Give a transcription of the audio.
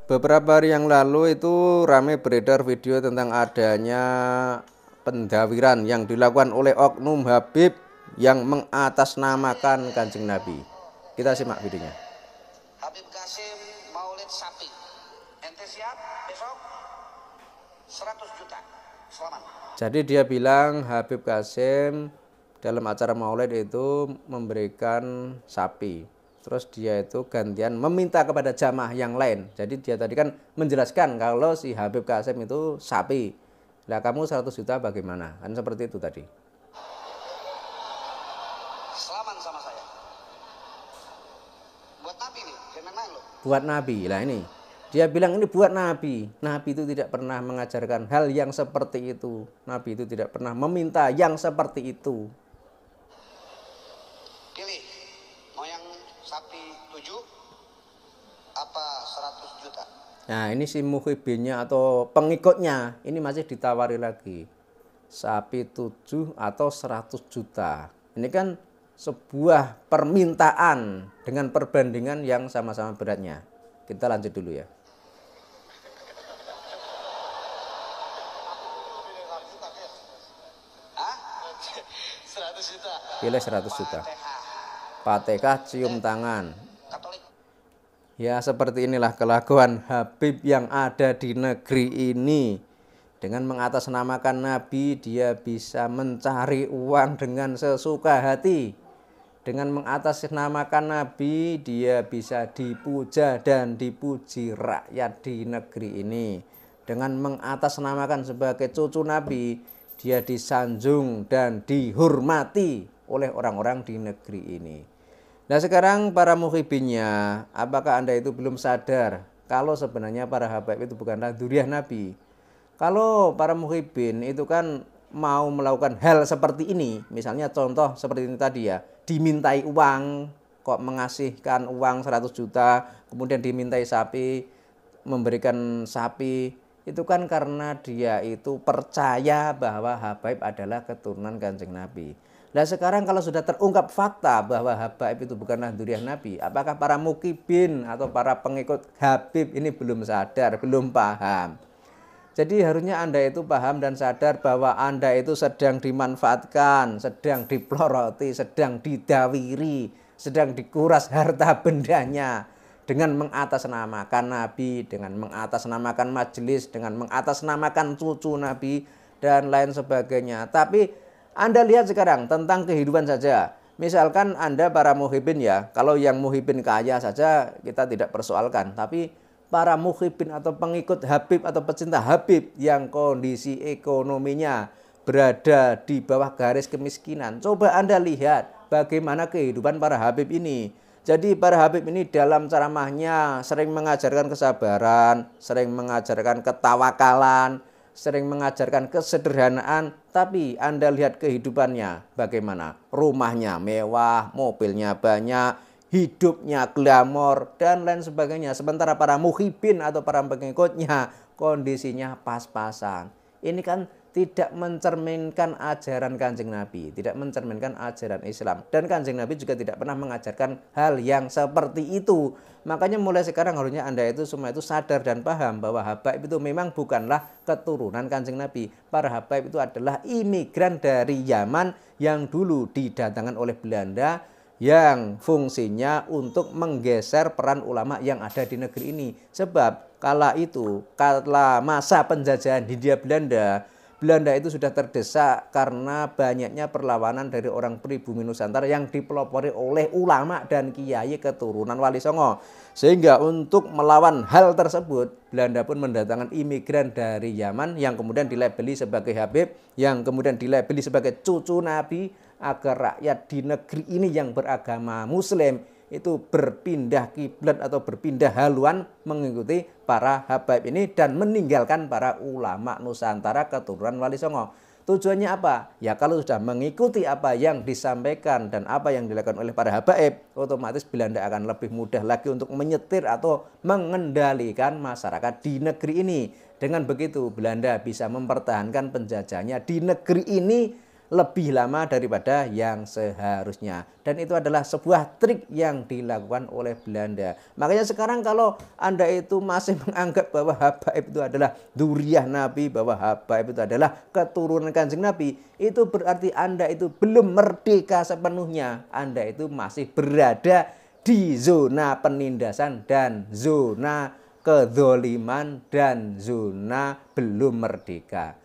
Beberapa hari yang lalu itu ramai beredar video tentang adanya pendawiran yang dilakukan oleh oknum Habib yang mengatasnamakan Kanjeng Nabi. Kita simak videonya. Habib Qasim Maulid Sapi. Ente siap besok 100 juta. Selamat. Jadi dia bilang Habib Qasim dalam acara Maulid itu memberikan sapi. Terus dia itu gantian meminta kepada jamaah yang lain. Jadi dia tadi kan menjelaskan kalau si Habib Qasim itu sapi. Lah kamu 100 juta bagaimana? Kan seperti itu tadi. Selamat sama saya. Buat Nabi nih, jangan main lo. Buat Nabi. Lah ini. Dia bilang ini buat Nabi. Nabi itu tidak pernah mengajarkan hal yang seperti itu. Nabi itu tidak pernah meminta yang seperti itu. Pilih, mau yang sapi 7 apa 100 juta? Nah ini si muhibinnya atau pengikutnya ini masih ditawari lagi. Sapi 7 atau 100 juta. Ini kan sebuah permintaan dengan perbandingan yang sama-sama beratnya. Kita lanjut dulu ya. Hah? 100 juta. Pilih 100 juta. Fatihah. Fatihah cium tangan. Katolik. Ya seperti inilah kelakuan Habib yang ada di negeri ini. Dengan mengatasnamakan Nabi dia bisa mencari uang dengan sesuka hati. Dengan mengatasnamakan Nabi dia bisa dipuja dan dipuji rakyat di negeri ini. Dengan mengatasnamakan sebagai cucu Nabi dia disanjung dan dihormati oleh orang-orang di negeri ini. Nah sekarang para muhibinnya, apakah Anda itu belum sadar kalau sebenarnya para habaib itu bukanlah dzurriyyah Nabi? Kalau para muhibin itu kan mau melakukan hal seperti ini, misalnya contoh seperti ini tadi ya, dimintai uang, kok mengasihkan uang 100 juta, kemudian dimintai sapi, memberikan sapi, itu kan karena dia itu percaya bahwa habaib adalah keturunan Kanjeng Nabi. Nah sekarang kalau sudah terungkap fakta bahwa habaib itu bukanlah dzurriyyah Nabi, apakah para mukibin atau para pengikut Habib ini belum sadar, belum paham? Jadi harusnya Anda itu paham dan sadar bahwa Anda itu sedang dimanfaatkan, sedang dipeloroti, sedang didawiri, sedang dikuras harta bendanya dengan mengatasnamakan Nabi, dengan mengatasnamakan majelis, dengan mengatasnamakan cucu Nabi dan lain sebagainya. Tapi Anda lihat sekarang tentang kehidupan saja. Misalkan Anda para muhibin ya, kalau yang muhibin kaya saja kita tidak persoalkan. Tapi para muhibin atau pengikut Habib atau pecinta Habib yang kondisi ekonominya berada di bawah garis kemiskinan. Coba Anda lihat bagaimana kehidupan para Habib ini. Jadi para Habib ini dalam ceramahnya sering mengajarkan kesabaran, sering mengajarkan ketawakalan, sering mengajarkan kesederhanaan, tapi Anda lihat kehidupannya bagaimana? Rumahnya mewah, mobilnya banyak, hidupnya glamor, dan lain sebagainya. Sementara para muhibin atau para pengikutnya kondisinya pas-pasan. Ini kan tidak mencerminkan ajaran Kanjeng Nabi, tidak mencerminkan ajaran Islam. Dan Kanjeng Nabi juga tidak pernah mengajarkan hal yang seperti itu. Makanya mulai sekarang harusnya Anda itu semua itu sadar dan paham bahwa habaib itu memang bukanlah keturunan Kanjeng Nabi. Para habaib itu adalah imigran dari Yaman yang dulu didatangkan oleh Belanda, yang fungsinya untuk menggeser peran ulama yang ada di negeri ini. Sebab kala masa penjajahan Hindia Belanda, Belanda itu sudah terdesak karena banyaknya perlawanan dari orang pribumi Nusantara yang dipelopori oleh ulama dan kiai keturunan Wali Songo. Sehingga untuk melawan hal tersebut, Belanda pun mendatangkan imigran dari Yaman yang kemudian dilabeli sebagai Habib, yang kemudian dilabeli sebagai cucu Nabi, agar rakyat di negeri ini yang beragama Muslim itu berpindah kiblat atau berpindah haluan mengikuti para habaib ini dan meninggalkan para ulama Nusantara keturunan Wali Songo. Tujuannya apa? Ya kalau sudah mengikuti apa yang disampaikan dan apa yang dilakukan oleh para habaib, otomatis Belanda akan lebih mudah lagi untuk menyetir atau mengendalikan masyarakat di negeri ini. Dengan begitu Belanda bisa mempertahankan penjajahnya di negeri ini lebih lama daripada yang seharusnya. Dan itu adalah sebuah trik yang dilakukan oleh Belanda. Makanya sekarang kalau Anda itu masih menganggap bahwa habaib itu adalah dzurriyyah Nabi, bahwa habaib itu adalah keturunan Kanjeng Nabi, itu berarti Anda itu belum merdeka sepenuhnya. Anda itu masih berada di zona penindasan dan zona kedzoliman dan zona belum merdeka.